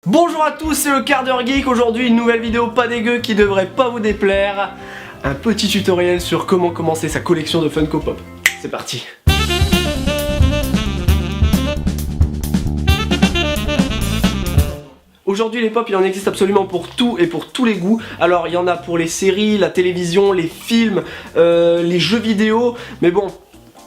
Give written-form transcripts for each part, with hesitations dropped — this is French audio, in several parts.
Bonjour à tous, c'est le quart d'heure geek. Aujourd'hui une nouvelle vidéo pas dégueu qui devrait pas vous déplaire. Un petit tutoriel sur comment commencer sa collection de Funko Pop. C'est parti. Aujourd'hui les pop il en existe absolument pour tout et pour tous les goûts. Alors il y en a pour les séries, la télévision, les films, les jeux vidéo. Mais bon,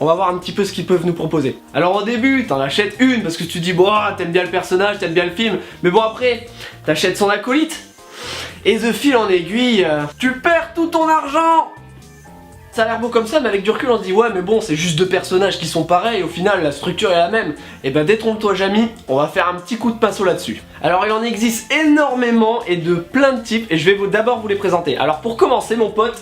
on va voir un petit peu ce qu'ils peuvent nous proposer. Alors au début, t'en achètes une parce que tu te dis, bon, t'aimes bien le personnage, t'aimes bien le film. Mais bon après, t'achètes son acolyte. Et de fil en aiguille, tu perds tout ton argent. Ça a l'air beau comme ça, mais avec du recul on se dit, ouais mais bon, c'est juste deux personnages qui sont pareils, au final la structure est la même. Et ben détrompe-toi Jamy, on va faire un petit coup de pinceau là-dessus. Alors il en existe énormément et de plein de types, et je vais d'abord vous les présenter. Alors pour commencer mon pote,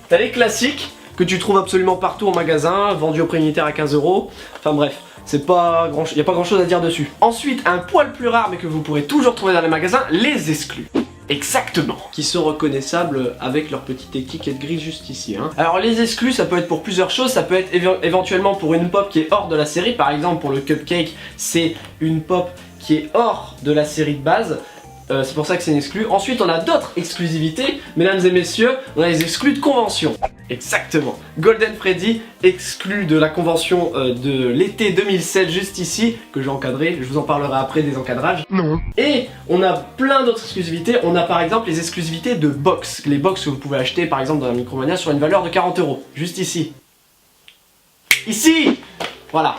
t'as les classiques, que tu trouves absolument partout en magasin, vendu au prix unitaire à 15 €. Enfin bref, c'est pas grand, y a pas grand chose à dire dessus. Ensuite, un poil plus rare mais que vous pourrez toujours trouver dans les magasins, les exclus. Exactement. Qui sont reconnaissables avec leur petite étiquette grise juste ici. Alors les exclus, ça peut être pour plusieurs choses. Ça peut être éventuellement pour une pop qui est hors de la série. Par exemple pour le cupcake, c'est une pop qui est hors de la série de base. C'est pour ça que c'est une exclu. Ensuite on a d'autres exclusivités, mesdames et messieurs, on a les exclus de convention. Exactement. Golden Freddy, exclu de la convention de l'été 2007 juste ici, que j'ai encadré, je vous en parlerai après des encadrages. Non. Et on a plein d'autres exclusivités, on a par exemple les exclusivités de box. Les box que vous pouvez acheter par exemple dans la Micromania sur une valeur de 40 €. Juste ici. Ici. Voilà.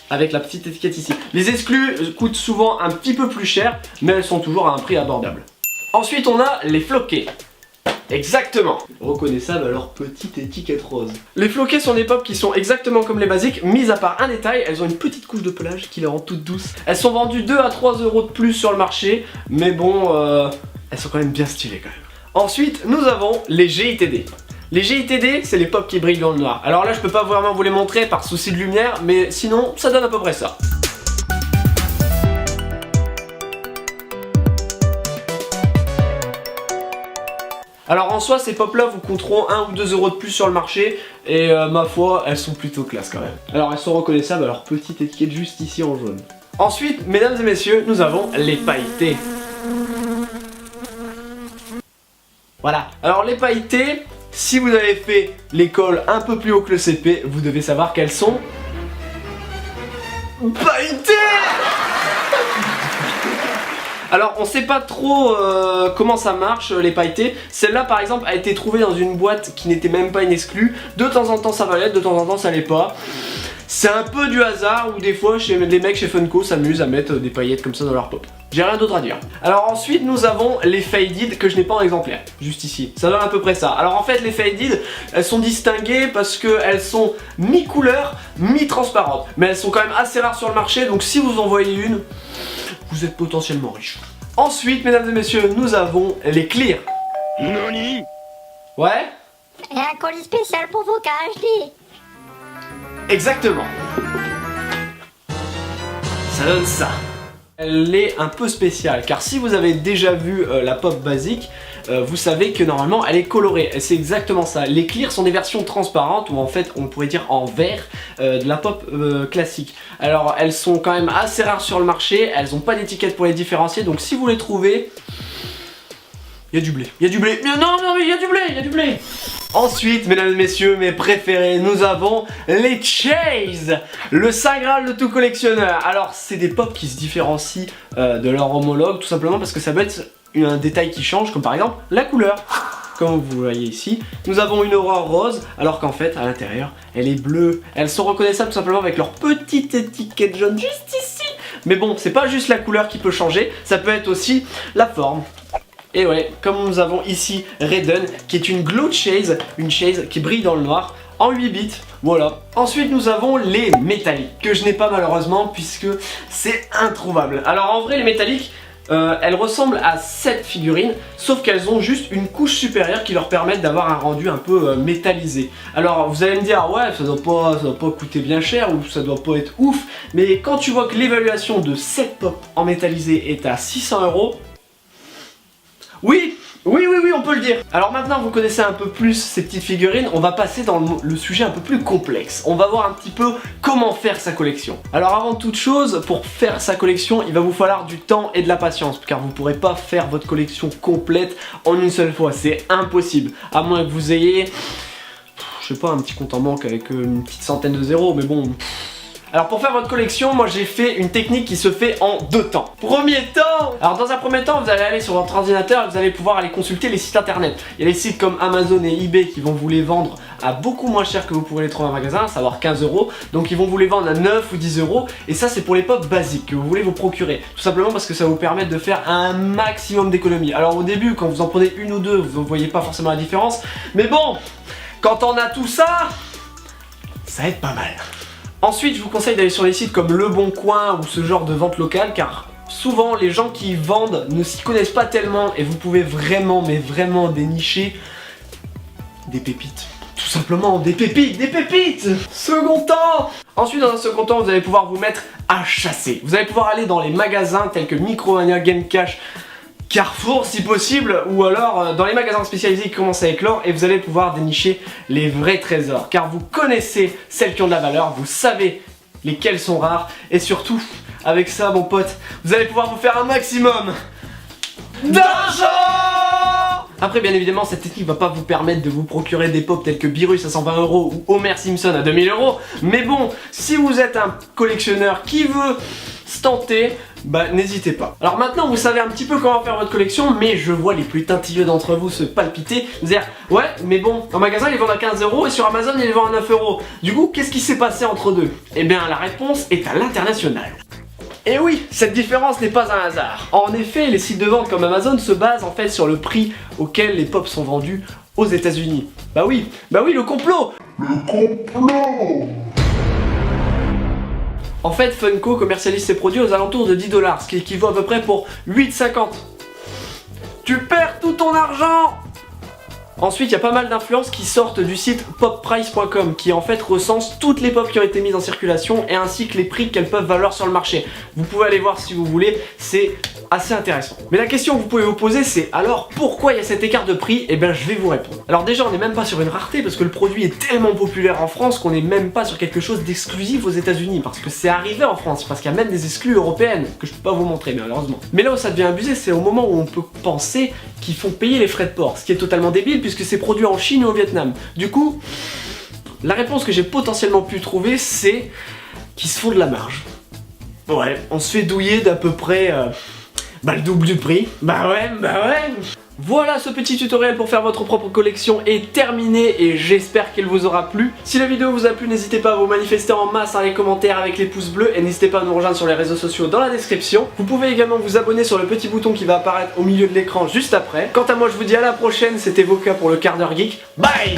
Avec la petite étiquette ici. Les exclus coûtent souvent un petit peu plus cher, mais elles sont toujours à un prix abordable. Ensuite on a les floqués. Exactement. Reconnaissables à leur petite étiquette rose. Les floqués sont des pop qui sont exactement comme les basiques, mis à part un détail, elles ont une petite couche de pelage qui les rend toutes douces. Elles sont vendues 2 à 3 € de plus sur le marché, mais bon, elles sont quand même bien stylées quand même. Ensuite nous avons les GITD. Les GITD, c'est les pop qui brillent dans le noir. Alors là, je peux pas vraiment vous les montrer par souci de lumière, mais sinon, ça donne à peu près ça. Alors en soi, ces pop là vous coûteront 1 ou 2 € de plus sur le marché, et ma foi, elles sont plutôt classe quand même. Alors elles sont reconnaissables à leur petite étiquette juste ici en jaune. Ensuite, mesdames et messieurs, nous avons les pailletés. Voilà. Alors les pailletés, si vous avez fait l'école un peu plus haut que le CP, vous devez savoir qu'elles sont pailletées. Alors on sait pas trop comment ça marche les pailletés. Celle-là par exemple a été trouvée dans une boîte qui n'était même pas une exclue. De temps en temps ça va l'être, de temps en temps ça l'est pas. C'est un peu du hasard ou des fois les mecs chez Funko s'amusent à mettre des paillettes comme ça dans leur pop. J'ai rien d'autre à dire. Alors ensuite nous avons les faded que je n'ai pas en exemplaire. Juste ici. Ça donne à peu près ça. Alors en fait les faded elles sont distinguées parce qu'elles sont mi-couleur, mi-transparentes. Mais elles sont quand même assez rares sur le marché, donc si vous en voyez une, vous êtes potentiellement riche. Ensuite mesdames et messieurs nous avons les clear. Nani? Ouais? Et un colis spécial pour vos KHD. Exactement. Ça donne ça. Elle est un peu spéciale car si vous avez déjà vu la pop basique, vous savez que normalement elle est colorée. C'est exactement ça. Les clear sont des versions transparentes ou en fait on pourrait dire en vert de la pop classique. Alors elles sont quand même assez rares sur le marché, elles n'ont pas d'étiquette pour les différencier, donc si vous les trouvez, il y a du blé. Il y a du blé. Non mais il y a du blé, il y a du blé. Ensuite, mesdames et messieurs, mes préférés, nous avons les Chase, le saint graal de tout collectionneur. Alors, c'est des pop qui se différencient de leur homologue, tout simplement parce que ça peut être un détail qui change, comme par exemple la couleur. Comme vous voyez ici, nous avons une aurore rose, alors qu'en fait, à l'intérieur, elle est bleue. Elles sont reconnaissables tout simplement avec leur petite étiquette jaune juste ici. Mais bon, c'est pas juste la couleur qui peut changer, ça peut être aussi la forme. Et ouais, comme nous avons ici Redden, qui est une glow chase, une chase qui brille dans le noir, en 8 bits, voilà. Ensuite nous avons les métalliques, que je n'ai pas malheureusement, puisque c'est introuvable. Alors en vrai les métalliques, elles ressemblent à cette figurine, sauf qu'elles ont juste une couche supérieure qui leur permet d'avoir un rendu un peu métallisé. Alors vous allez me dire, ouais ça doit pas coûter bien cher, ou ça doit pas être ouf, mais quand tu vois que l'évaluation de cette pop en métallisé est à 600 €, oui, Oui, oui, oui, on peut le dire. Alors maintenant, vous connaissez un peu plus ces petites figurines, on va passer dans le sujet un peu plus complexe. On va voir un petit peu comment faire sa collection. Alors avant toute chose, pour faire sa collection, il va vous falloir du temps et de la patience, car vous ne pourrez pas faire votre collection complète en une seule fois, c'est impossible. À moins que vous ayez, je sais pas, un petit compte en banque avec une petite centaine de zéros, mais bon... Alors pour faire votre collection, moi j'ai fait une technique qui se fait en 2 temps. Premier temps! Alors dans un premier temps, vous allez aller sur votre ordinateur et vous allez pouvoir aller consulter les sites internet. Il y a des sites comme Amazon et eBay qui vont vous les vendre à beaucoup moins cher que vous pourrez les trouver en magasin, à savoir 15 €. Donc ils vont vous les vendre à 9 ou 10 €. Et ça c'est pour les pop basiques que vous voulez vous procurer. Tout simplement parce que ça va vous permettre de faire un maximum d'économies. Alors au début, quand vous en prenez une ou deux, vous ne voyez pas forcément la différence. Mais bon, quand on a tout ça, ça aide pas mal. Ensuite, je vous conseille d'aller sur les sites comme Le Bon Coin ou ce genre de vente locale, car souvent les gens qui vendent ne s'y connaissent pas tellement et vous pouvez vraiment, mais vraiment dénicher des pépites. Tout simplement des pépites, des pépites! Second temps! Ensuite, dans un second temps, vous allez pouvoir vous mettre à chasser. Vous allez pouvoir aller dans les magasins tels que Micromania, Game Cash, Carrefour si possible, ou alors dans les magasins spécialisés qui commencent à éclore, et vous allez pouvoir dénicher les vrais trésors, car vous connaissez celles qui ont de la valeur, vous savez lesquelles sont rares, et surtout, avec ça mon pote, vous allez pouvoir vous faire un maximum d'argent. Après bien évidemment cette technique va pas vous permettre de vous procurer des pops tels que Beerus à 120 € ou Homer Simpson à 2000 €, mais bon, si vous êtes un collectionneur qui veut se tenter, bah n'hésitez pas. Alors maintenant vous savez un petit peu comment faire votre collection, mais je vois les plus tintilleux d'entre vous se palpiter, vous dire ouais mais bon, en magasin ils vendent à 15 € et sur Amazon ils les vendent à 9 €. Du coup qu'est-ce qui s'est passé entre deux? Eh bien la réponse est à l'international. Et oui, cette différence n'est pas un hasard. En effet, les sites de vente comme Amazon se basent en fait sur le prix auquel les pops sont vendus aux États-Unis. Bah oui, le complot. Le complot. En fait, Funko commercialise ses produits aux alentours de 10 $, ce qui équivaut à peu près pour 8,50 $. Tu perds tout ton argent! Ensuite, il y a pas mal d'influences qui sortent du site popprice.com qui en fait recense toutes les pop qui ont été mises en circulation et ainsi que les prix qu'elles peuvent valoir sur le marché. Vous pouvez aller voir si vous voulez, c'est assez intéressant. Mais la question que vous pouvez vous poser c'est alors pourquoi il y a cet écart de prix? Et bien je vais vous répondre. Alors déjà on n'est même pas sur une rareté parce que le produit est tellement populaire en France qu'on n'est même pas sur quelque chose d'exclusif aux États-Unis parce que c'est arrivé en France, parce qu'il y a même des exclus européennes que je peux pas vous montrer malheureusement. Mais là où ça devient abusé c'est au moment où on peut penser qu'ils font payer les frais de port, ce qui est totalement débile puisque c'est produit en Chine et au Vietnam. Du coup, la réponse que j'ai potentiellement pu trouver c'est qu'ils se font de la marge. Ouais, on se fait douiller d'à peu près le double du prix. Bah ouais. Voilà, ce petit tutoriel pour faire votre propre collection est terminé et j'espère qu'elle vous aura plu. Si la vidéo vous a plu, n'hésitez pas à vous manifester en masse dans les commentaires avec les pouces bleus et n'hésitez pas à nous rejoindre sur les réseaux sociaux dans la description. Vous pouvez également vous abonner sur le petit bouton qui va apparaître au milieu de l'écran juste après. Quant à moi, je vous dis à la prochaine, c'était Voka pour le quart d'heure geek. Bye!